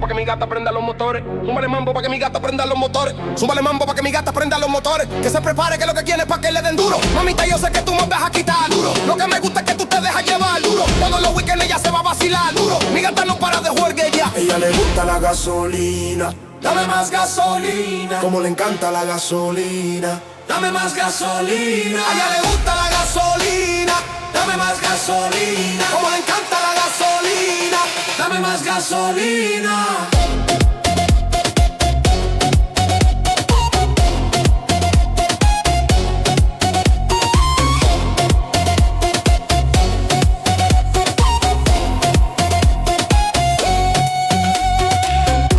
pa' que mi gata prenda los motores. Súmale mambo pa' que mi gata prenda los motores. Súmale mambo pa' que mi gata prenda los motores. Que se prepare que lo que quiere es pa' que le den duro. Mamita, yo sé que tú me vas a quitar duro. Lo que me gusta es que tú te dejas llevar duro. Todos los weekends ella se va a vacilar duro. Mi gata no para de juergue ya. Ella le gusta la gasolina. Dame más gasolina. Como le encanta la gasolina. Dame más gasolina. A ella le gusta la gasolina. Dame más gasolina. Como le encanta la gasolina. Dame más gasolina.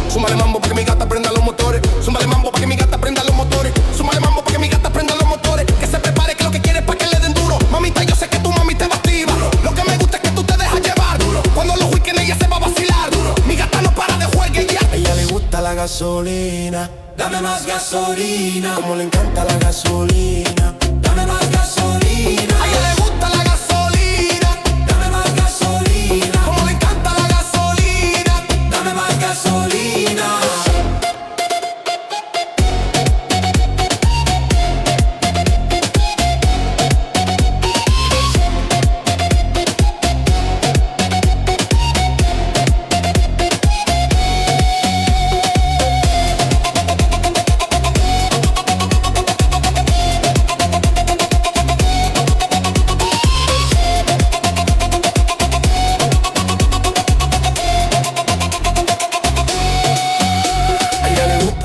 Súmale mambo pa' que mi gata prenda los motores. Súmale mambo pa' que mi gata prenda los motores. Súmale mambo pa' que mi gata prenda los motores. Que se prepare que lo que quiere es pa' que le den duro. Mamita, yo sé que tu mami te va activa. Lo que me gusta es que tú te dejas llevar duro. Cuando los weekends ella se va a vacilar duro. Mi gata no para de juergue ya. A ella le gusta la gasolina. Dame más gasolina. Como le encanta la gasolina. Dame más gasolina. A ella le gusta la gasolina. Dame más gasolina. Como le encanta la gasolina. Dame más gasolina.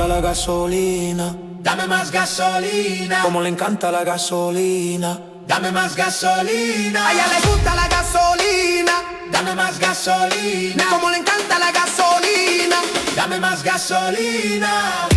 La gasolina. Dame más gasolina. Como le encanta la gasolina. Dame más gasolina. A ella le gusta la gasolina. Dame más gasolina. Como le encanta la gasolina. Dame más gasolina.